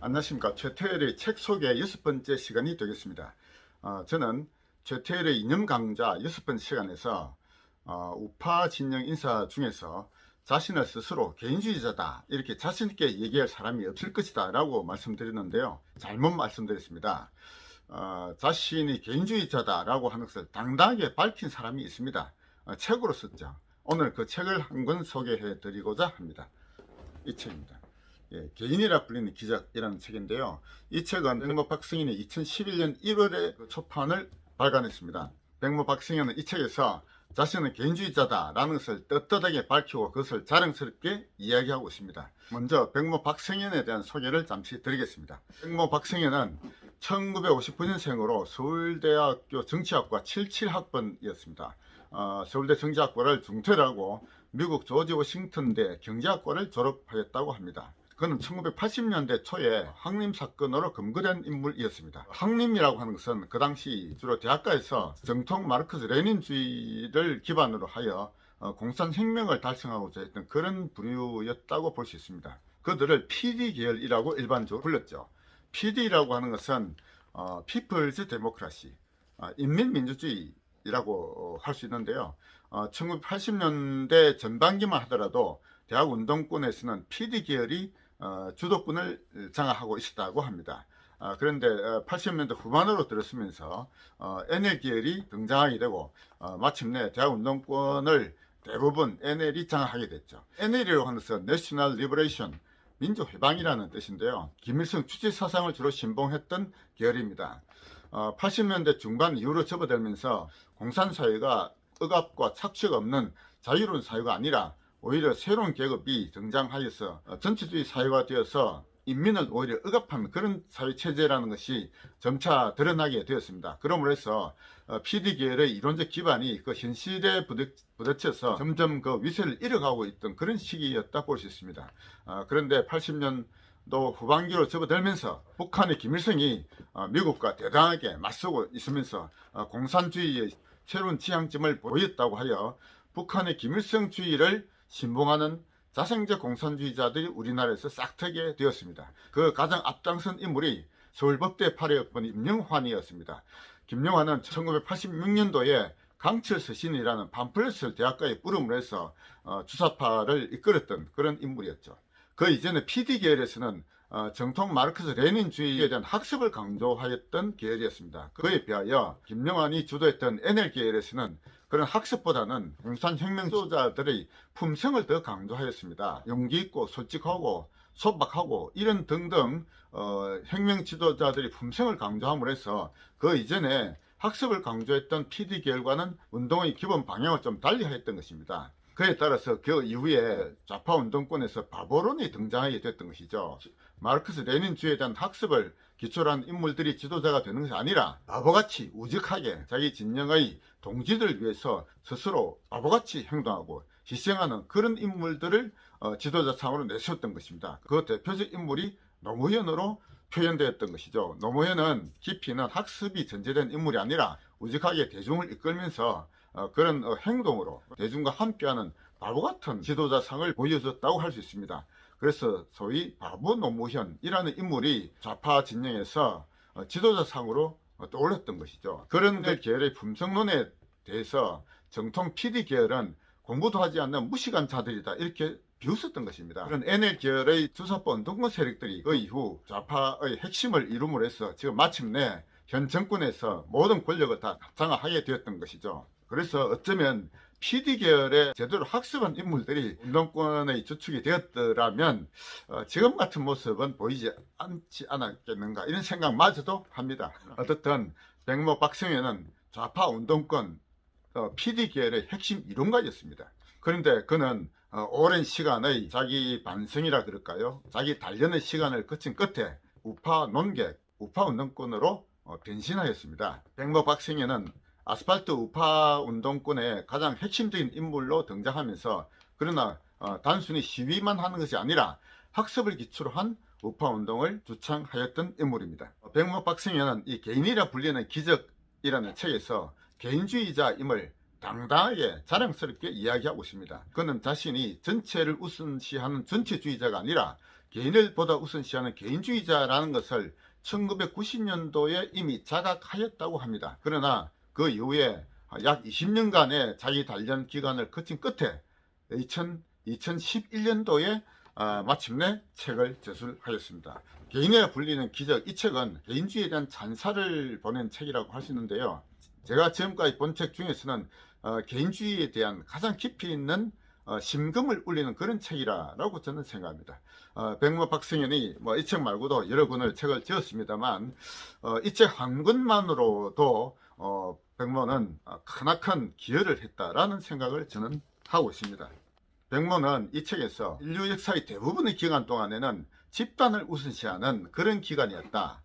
안녕하십니까. 최태열의 책 소개 6번째 시간이 되겠습니다. 저는 최태열의 이념 강좌 6번째 시간에서 우파 진영 인사 중에서 자신을 스스로 개인주의자다 이렇게 자신있게 얘기할 사람이 없을 것이다 라고 말씀드렸는데요, 잘못 말씀드렸습니다. 자신이 개인주의자다 라고 하는 것을 당당하게 밝힌 사람이 있습니다. 책으로 썼죠. 오늘 그 책을 한 권 소개해 드리고자 합니다. 이 책입니다. 개인이라 불리는 기적이라는 책인데요, 이 책은 백모 박승현이 2011년 1월에 초판을 발간했습니다. 백모 박승현은 이 책에서 자신은 개인주의자다 라는 것을 떳떳하게 밝히고 그것을 자랑스럽게 이야기하고 있습니다. 먼저 백모 박승현에 대한 소개를 잠시 드리겠습니다. 백모 박승현은 1959년생으로 서울대학교 정치학과 77학번이었습니다. 서울대 정치학과를 중퇴를 하고 미국 조지 워싱턴대 경제학과를 졸업하였다고 합니다. 그는 1980년대 초에 항림사건으로 검거된 인물이었습니다. 항림이라고 하는 것은 그 당시 주로 대학가에서 정통 마르크스 레닌주의를 기반으로 하여 공산혁명을 달성하고자 했던 그런 부류였다고 볼 수 있습니다. 그들을 PD 계열이라고 일반적으로 불렀죠. PD라고 하는 것은 People's Democracy, 인민민주주의라고 할 수 있는데요, 1980년대 전반기만 하더라도 대학 운동권에서는 PD 계열이 주도권을 장악하고 있었다고 합니다. 그런데 80년대 후반으로 들어서면서 NL 계열이 등장하게 되고 마침내 대학 운동권을 대부분 NL이 장악하게 됐죠. NL이라고 하는 것은 National Liberation, 민주해방이라는 뜻인데요, 김일성 주체 사상을 주로 신봉했던 계열입니다. 80년대 중반 이후로 접어들면서 공산사회가 억압과 착취가 없는 자유로운 사회가 아니라 오히려 새로운 계급이 등장하여서 전체주의 사회가 되어서 인민을 오히려 억압하는 그런 사회체제라는 것이 점차 드러나게 되었습니다. 그러므로 해서 PD계열의 이론적 기반이 그 현실에 부딪혀서 점점 그 위세를 잃어가고 있던 그런 시기였다 볼 수 있습니다. 그런데 80년도 후반기로 접어들면서 북한의 김일성이 미국과 대단하게 맞서고 있으면서 공산주의의 새로운 지향점을 보였다고 하여 북한의 김일성주의를 신봉하는 자생적 공산주의자들이 우리나라에서 싹트게 되었습니다. 그 가장 앞장선 인물이 서울법대 8회학번 임영환이었습니다. 김영환은 1986년도에 강철서신이라는 팜플렛을 대학가에 뿌름으로 해서 주사파를 이끌었던 그런 인물이었죠. 그 이전에 PD 계열에서는 정통 마르크스 레닌주의에 대한 학습을 강조하였던 계열이었습니다. 그에 비하여 김영환이 주도했던 NL 계열에서는 그런 학습보다는 공산혁명 지도자들의 품성을 더 강조하였습니다. 용기 있고 솔직하고 소박하고 이런 등등 혁명 지도자들의 품성을 강조함으로 해서 그 이전에 학습을 강조했던 PD 계열과는 운동의 기본 방향을 좀 달리 하였던 것입니다. 그에 따라서 그 이후에 좌파 운동권에서 바보론이 등장하게 됐던 것이죠. 마르크스 레닌주의에 대한 학습을 기초로 한 인물들이 지도자가 되는 것이 아니라 바보같이 우직하게 자기 진영의 동지들을 위해서 스스로 바보같이 행동하고 희생하는 그런 인물들을 지도자상으로 내세웠던 것입니다. 그 대표적 인물이 노무현으로 표현되었던 것이죠. 노무현은 깊이는 학습이 전제된 인물이 아니라 우직하게 대중을 이끌면서 그런 행동으로 대중과 함께하는 바보같은 지도자상을 보여줬다고 할 수 있습니다. 그래서 소위 바보 노무현이라는 인물이 좌파 진영에서 지도자상으로 떠올랐던 것이죠. 그런 계열의 품성론에 대해서 정통 PD 계열은 공부도 하지 않는 무식한 자들이다 이렇게 비웃었던 것입니다. 그런 NL 계열의 주사파 운동권 세력들이 그 이후 좌파의 핵심을 이룸으로 해서 지금 마침내 현 정권에서 모든 권력을 다 장악하게 되었던 것이죠. 그래서 어쩌면 PD 계열에 제대로 학습한 인물들이 운동권의 주축이 되었더라면 지금 같은 모습은 보이지 않지 않았겠는가 이런 생각마저도 합니다. 어떻든 백모 박승현은 좌파 운동권 PD 계열의 핵심 이론가였습니다. 그런데 그는 오랜 시간의 자기 반성이라 그럴까요? 자기 단련의 시간을 거친 끝에 우파 논객, 우파 운동권으로 변신하였습니다. 백모 박승현은 아스팔트 우파 운동권의 가장 핵심적인 인물로 등장하면서 그러나 단순히 시위만 하는 것이 아니라 학습을 기초로 한 우파 운동을 주창하였던 인물입니다. 백모 박승현은 이 개인이라 불리는 기적이라는 책에서 개인주의자임을 당당하게 자랑스럽게 이야기하고 있습니다. 그는 자신이 전체를 우선시하는 전체주의자가 아니라 개인을 보다 우선시하는 개인주의자라는 것을 1990년도에 이미 자각하였다고 합니다. 그러나 그 이후에 약 20년간의 자기 단련 기간을 거친 끝에 2011년도에 마침내 책을 제출하였습니다. 개인에 불리는 기적, 이 책은 개인주의에 대한 찬사를 보낸 책이라고 할 수 있는데요. 제가 지금까지 본 책 중에서는 개인주의에 대한 가장 깊이 있는 심금을 울리는 그런 책이라고 저는 생각합니다. 백모 박승현이 이 책 말고도 여러 권의 책을 지었습니다만 이 책 한 권만으로도 백모는 크나큰 기여를 했다라는 생각을 저는 하고 있습니다. 백모는 이 책에서 인류 역사의 대부분의 기간 동안에는 집단을 우선시하는 그런 기간이었다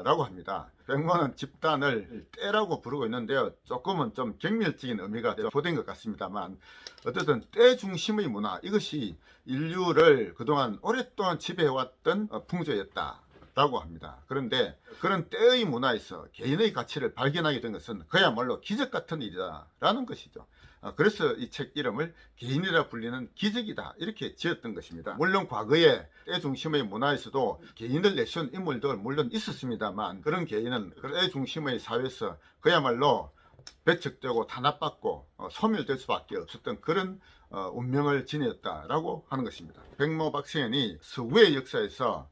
라고 합니다. 백모는 집단을 때라고 부르고 있는데요, 조금은 좀 경멸적인 의미가 포된 것 같습니다만, 어쨌든 때 중심의 문화, 이것이 인류를 그동안 오랫동안 지배해왔던 풍조였다 라고 합니다. 그런데 그런 때의 문화에서 개인의 가치를 발견하게 된 것은 그야말로 기적 같은 일이다 라는 것이죠. 그래서 이 책 이름을 개인이라 불리는 기적이다 이렇게 지었던 것입니다. 물론 과거에 때 중심의 문화에서도 개인을 내세운 인물들 물론 있었습니다만, 그런 개인은 때 중심의 사회에서 그야말로 배척되고 탄압받고 소멸될 수밖에 없었던 그런 운명을 지녔다라고 하는 것입니다. 백모 박승현이 서구의 역사에서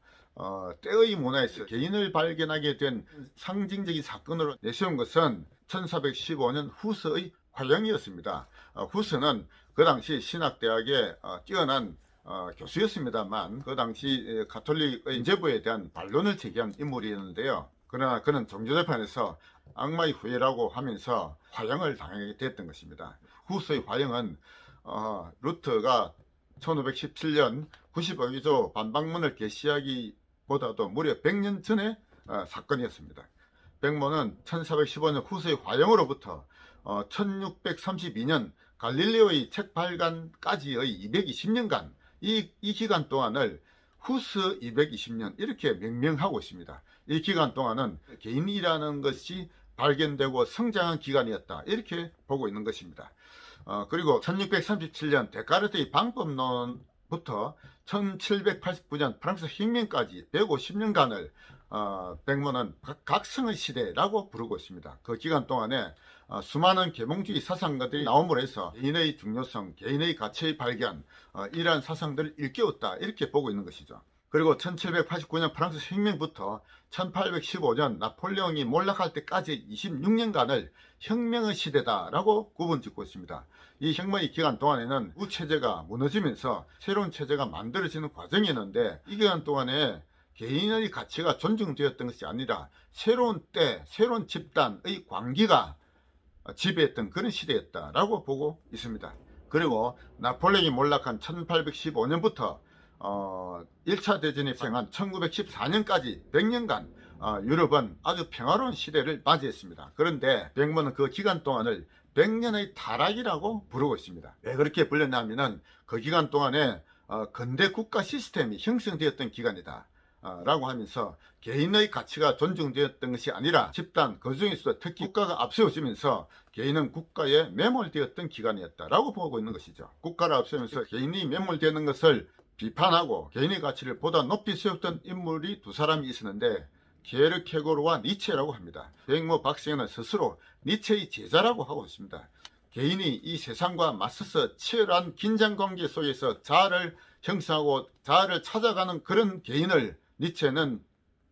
때의 문화에서 개인을 발견하게 된 상징적인 사건으로 내세운 것은 1415년 후서의 화영이었습니다. 후서는 그 당시 신학대학의 뛰어난 교수였습니다만, 그 당시 가톨릭 인재부에 대한 반론을 제기한 인물이었는데요. 그러나 그는 종교재판에서 악마의 후예라고 하면서 화형을 당하게 됐던 것입니다. 후서의 화형은 루터가 1517년 95기조 반박문을 게시하기보다도 무려 100년 전의 사건이었습니다. 백모는 1415년 후서의 화형으로부터 1632년 갈릴레오의 책 발간까지의 220년간 이 기간 동안을 후서 220년 이렇게 명명하고 있습니다. 이 기간 동안은 개인이라는 것이 발견되고 성장한 기간이었다 이렇게 보고 있는 것입니다. 그리고 1637년 데카르트의 방법론부터 1789년 프랑스 혁명까지 150년간을 백모는 각성의 시대라고 부르고 있습니다. 그 기간 동안에 수많은 계몽주의 사상가들이 나옴으로 해서 개인의 중요성, 개인의 가치의 발견, 이러한 사상들을 일깨웠다 이렇게 보고 있는 것이죠. 그리고 1789년 프랑스 혁명부터 1815년 나폴레옹이 몰락할 때까지 26년간을 혁명의 시대다라고 구분짓고 있습니다. 이 혁명의 기간 동안에는 우체제가 무너지면서 새로운 체제가 만들어지는 과정이었는데, 이 기간 동안에 개인의 가치가 존중되었던 것이 아니라 새로운 때, 새로운 집단의 광기가 지배했던 그런 시대였다라고 보고 있습니다. 그리고 나폴레옹이 몰락한 1815년부터 1차 대전이 발생한 1914년까지 100년간 유럽은 아주 평화로운 시대를 맞이했습니다. 그런데 백모는 그 기간 동안을 100년의 타락이라고 부르고 있습니다. 왜 그렇게 불렸냐면은 그 기간 동안에 근대 국가 시스템이 형성되었던 기간이다 라고 하면서 개인의 가치가 존중되었던 것이 아니라 집단, 그 중에서도 특히 국가가 앞세워지면서 개인은 국가에 매몰되었던 기간이었다라고 보고 있는 것이죠. 국가를 앞세우면서 개인이 매몰되는 것을 비판하고 개인의 가치를 보다 높이 세웠던 인물이 두 사람이 있었는데, 게르케고르와 니체라고 합니다. 백모 박승현은 스스로 니체의 제자라고 하고 있습니다. 개인이 이 세상과 맞서서 치열한 긴장관계 속에서 자아를 형성하고 자아를 찾아가는 그런 개인을 니체는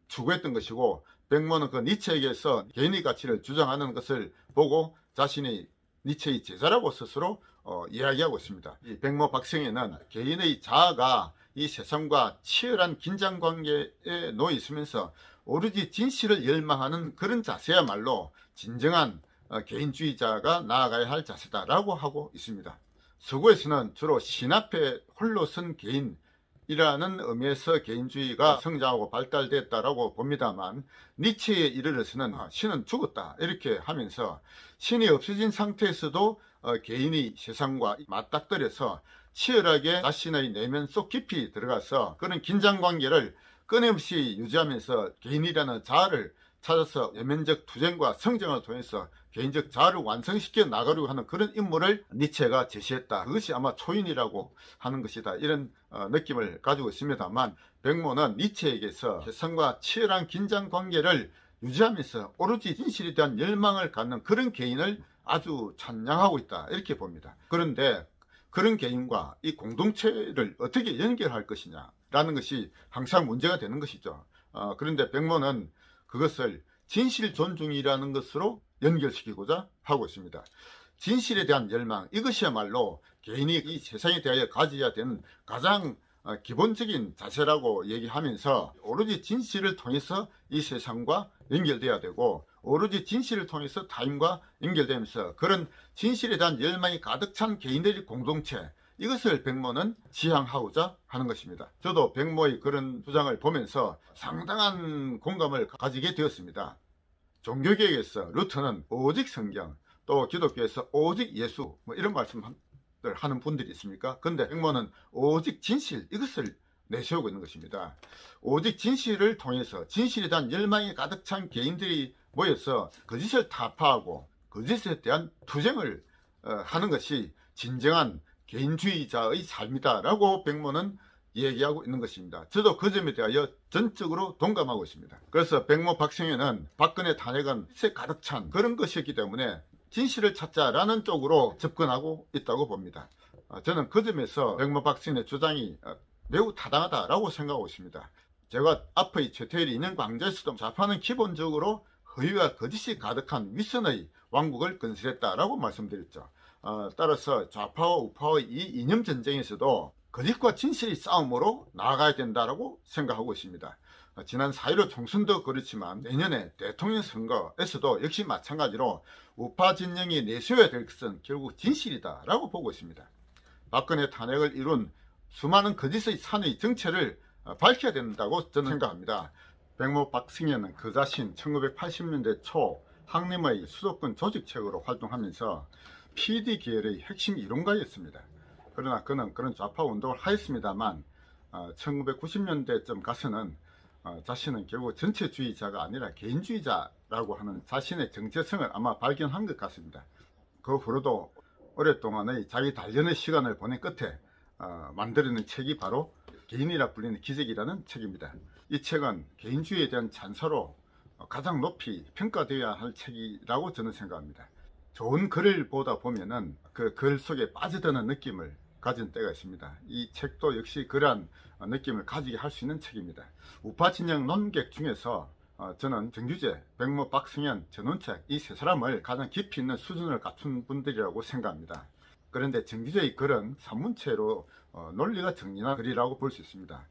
추구했던 것이고, 백모는 그 니체에게서 개인의 가치를 주장하는 것을 보고 자신이 니체의 제자라고 스스로 이야기하고 있습니다. 이 백모 박승현은 개인의 자아가 이 세상과 치열한 긴장관계에 놓여 있으면서 오로지 진실을 열망하는 그런 자세야말로 진정한 개인주의자가 나아가야 할 자세다라고 하고 있습니다. 서구에서는 주로 신 앞에 홀로 선 개인이라는 의미에서 개인주의가 성장하고 발달됐다라고 봅니다만, 니체에 이르러서는 신은 죽었다 이렇게 하면서 신이 없어진 상태에서도 개인이 세상과 맞닥뜨려서 치열하게 자신의 내면 속 깊이 들어가서 그런 긴장관계를 끊임없이 유지하면서 개인이라는 자아를 찾아서 내면적 투쟁과 성장을 통해서 개인적 자아를 완성시켜 나가려고 하는 그런 인물을 니체가 제시했다. 그것이 아마 초인이라고 하는 것이다. 이런 느낌을 가지고 있습니다만, 백모는 니체에게서 개성과 치열한 긴장 관계를 유지하면서 오로지 진실에 대한 열망을 갖는 그런 개인을 아주 찬양하고 있다, 이렇게 봅니다. 그런데 그런 개인과 이 공동체를 어떻게 연결할 것이냐 라는 것이 항상 문제가 되는 것이죠. 그런데 백모는 그것을 진실 존중이라는 것으로 연결시키고자 하고 있습니다. 진실에 대한 열망, 이것이야말로 개인이 이 세상에 대하여 가져야 되는 가장 기본적인 자세라고 얘기하면서, 오로지 진실을 통해서 이 세상과 연결돼야 되고, 오로지 진실을 통해서 타인과 연결되면서 그런 진실에 대한 열망이 가득 찬 개인들의 공동체, 이것을 백모는 지향하고자 하는 것입니다. 저도 백모의 그런 주장을 보면서 상당한 공감을 가지게 되었습니다. 종교개혁에서 루터는 오직 성경, 또 기독교에서 오직 예수, 이런 말씀을 하는 분들이 있습니까? 근데 백모는 오직 진실, 이것을 내세우고 있는 것입니다. 오직 진실을 통해서 진실에 대한 열망이 가득 찬 개인들이 모여서 거짓을 타파하고 거짓에 대한 투쟁을 하는 것이 진정한 개인주의자의 삶이다 라고 백모는 얘기하고 있는 것입니다. 저도 그 점에 대하여 전적으로 동감하고 있습니다. 그래서 백모 박승현은 박근혜 탄핵은 새 가득 찬 그런 것이었기 때문에 진실을 찾자라는 쪽으로 접근하고 있다고 봅니다. 저는 그 점에서 백모 박승현의 주장이 매우 타당하다라고 생각하고 있습니다. 제가 앞의 최태일이 있는 광주에서도 좌파는 기본적으로 허위와 거짓이 가득한 위선의 왕국을 건설했다라고 말씀드렸죠. 따라서 좌파와 우파의 이 이념 전쟁에서도 거짓과 진실의 싸움으로 나아가야 된다라고 생각하고 있습니다. 지난 4.15 총선도 그렇지만 내년에 대통령 선거에서도 역시 마찬가지로 우파 진영이 내세워야 될 것은 결국 진실이다라고 보고 있습니다. 박근혜 탄핵을 이룬 수많은 거짓의 산의 정체를 밝혀야 된다고 저는 생각합니다. 백모 박승현은 그 자신 1980년대 초 항림의 수도권 조직책으로 활동하면서 PD 계열의 핵심 이론가였습니다. 그러나 그는 그런 좌파 운동을 하였습니다만 1990년대쯤 가서는 자신은 결국 전체주의자가 아니라 개인주의자라고 하는 자신의 정체성을 아마 발견한 것 같습니다. 그 후로도 오랫동안의 자기 단련의 시간을 보낸 끝에 만들어낸 책이 바로 개인이라 불리는 기적이라는 책입니다. 이 책은 개인주의에 대한 찬사로 가장 높이 평가되어야 할 책이라고 저는 생각합니다. 좋은 글을 보다 보면은 그 글 속에 빠져드는 느낌을 가진 때가 있습니다. 이 책도 역시 그러한 느낌을 가지게 할 수 있는 책입니다. 우파 진영 논객 중에서 저는 정규재, 백모, 박승현, 전원책 이 세 사람을 가장 깊이 있는 수준을 갖춘 분들이라고 생각합니다. 그런데 정규재의 글은 산문체로 논리가 정리한 글이라고 볼 수 있습니다.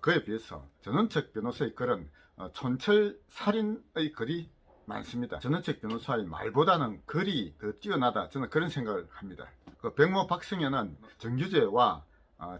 그에 비해서 전원책 변호사의 글은 촌철살인의 글이 많습니다. 전원책 변호사의 말보다는 글이 더 뛰어나다, 저는 그런 생각을 합니다. 그 백모 박승현은 정규재와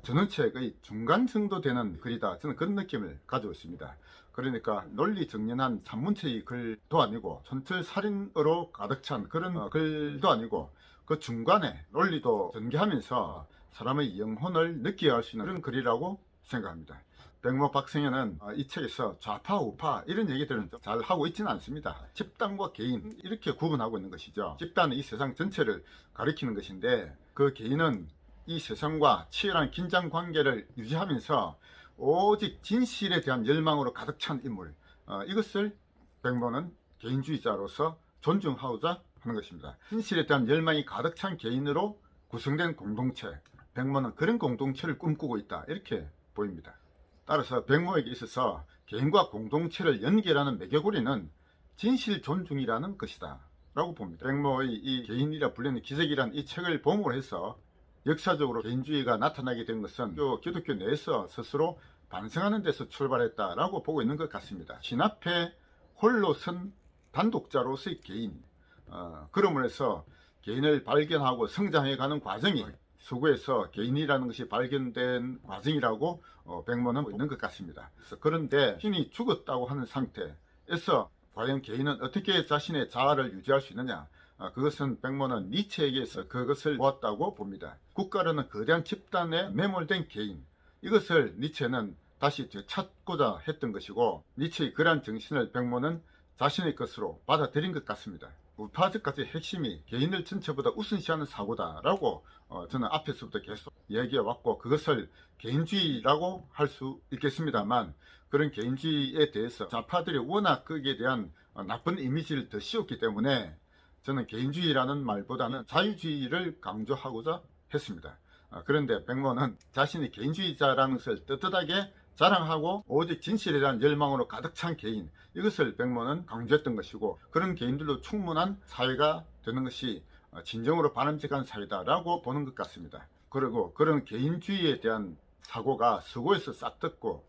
전원책의 중간 정도 되는 글이다, 저는 그런 느낌을 가지고 있습니다. 그러니까 논리 정연한 산문체의 글도 아니고 촌철살인으로 가득 찬 그런 글도 아니고 그 중간에 논리도 전개하면서 사람의 영혼을 느끼게 할 수 있는 그런 글이라고 생각합니다. 백모 박승현은 이 책에서 좌파 우파 이런 얘기들은 잘 하고 있지는 않습니다. 집단과 개인 이렇게 구분하고 있는 것이죠. 집단은 이 세상 전체를 가리키는 것인데, 그 개인은 이 세상과 치열한 긴장 관계를 유지하면서 오직 진실에 대한 열망으로 가득 찬 인물, 이것을 백모는 개인주의자로서 존중하고자 하는 것입니다. 진실에 대한 열망이 가득 찬 개인으로 구성된 공동체, 백모는 그런 공동체를 꿈꾸고 있다, 이렇게 보입니다. 따라서 백모에게 있어서 개인과 공동체를 연결하는 매개고리는 진실 존중이라는 것이다 라고 봅니다. 백모의 이 개인이라 불리는 기적이란 이 책을 봄으로 해서 역사적으로 개인주의가 나타나게 된 것은 기독교 내에서 스스로 반성하는 데서 출발했다라고 보고 있는 것 같습니다. 신 앞에 홀로 선 단독자로서의 개인, 그러므로 해서 개인을 발견하고 성장해가는 과정이 서구에서 개인이라는 것이 발견된 과정이라고 백모는 있는 것 같습니다. 그런데 신이 죽었다고 하는 상태에서 과연 개인은 어떻게 자신의 자아를 유지할 수 있느냐, 그것은 백모는 니체에게서 그것을 보았다고 봅니다. 국가라는 거대한 집단에 매몰된 개인, 이것을 니체는 다시 되찾고자 했던 것이고, 니체의 그러한 정신을 백모는 자신의 것으로 받아들인 것 같습니다. 우파적까지 핵심이 개인을 전체보다 우선시하는 사고다라고 저는 앞에서부터 계속 얘기해 왔고, 그것을 개인주의라고 할 수 있겠습니다만, 그런 개인주의에 대해서 좌파들이 워낙 거기에 대한 나쁜 이미지를 더 씌웠기 때문에 저는 개인주의라는 말보다는 자유주의를 강조하고자 했습니다. 그런데 백모는 자신이 개인주의자라는 것을 떳떳하게 자랑하고 오직 진실에 대한 열망으로 가득 찬 개인, 이것을 백모는 강조했던 것이고, 그런 개인들로 충분한 사회가 되는 것이 진정으로 바람직한 사회다라고 보는 것 같습니다. 그리고 그런 개인주의에 대한 사고가 서구에서 싹텄고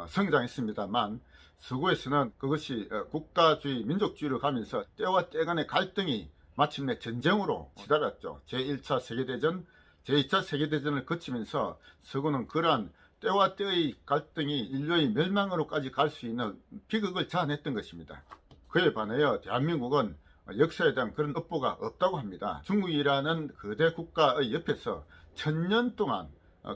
성장했습니다만, 서구에서는 그것이 국가주의, 민족주의로 가면서 때와 때간의 갈등이 마침내 전쟁으로 치달았죠. 제1차 세계대전, 제2차 세계대전을 거치면서 서구는 그러한 때와 때의 갈등이 인류의 멸망으로까지 갈 수 있는 비극을 자아냈던 것입니다. 그에 반하여 대한민국은 역사에 대한 그런 업보가 없다고 합니다. 중국이라는 거대 국가의 옆에서 1000년 동안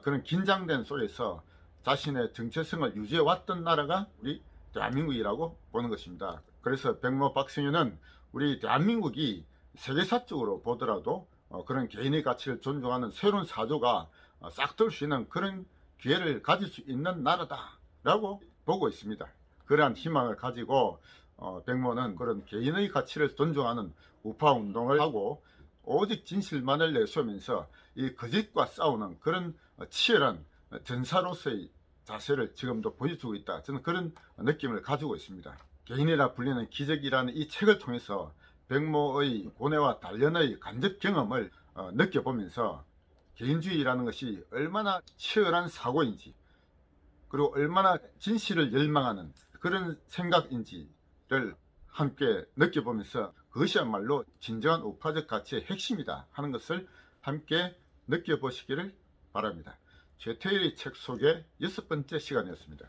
그런 긴장된 속에서 자신의 정체성을 유지해 왔던 나라가 우리 대한민국이라고 보는 것입니다. 그래서 백모 박승현은 우리 대한민국이 세계사적으로 보더라도 그런 개인의 가치를 존중하는 새로운 사조가 싹 돌 수 있는 그런 기회를 가질 수 있는 나라다라고 보고 있습니다. 그러한 희망을 가지고 백모는 그런 개인의 가치를 존중하는 우파 운동을 하고 오직 진실만을 내세우면서 이 거짓과 싸우는 그런 치열한 전사로서의 자세를 지금도 보여주고 있다, 저는 그런 느낌을 가지고 있습니다. 개인이라 불리는 기적이라는 이 책을 통해서 백모의 고뇌와 단련의 간접 경험을 느껴보면서 개인주의라는 것이 얼마나 치열한 사고인지, 그리고 얼마나 진실을 열망하는 그런 생각인지를 함께 느껴보면서 그것이야말로 진정한 우파적 가치의 핵심이다 하는 것을 함께 느껴보시기를 바랍니다. 최태일의 책 소개 6번째 시간이었습니다.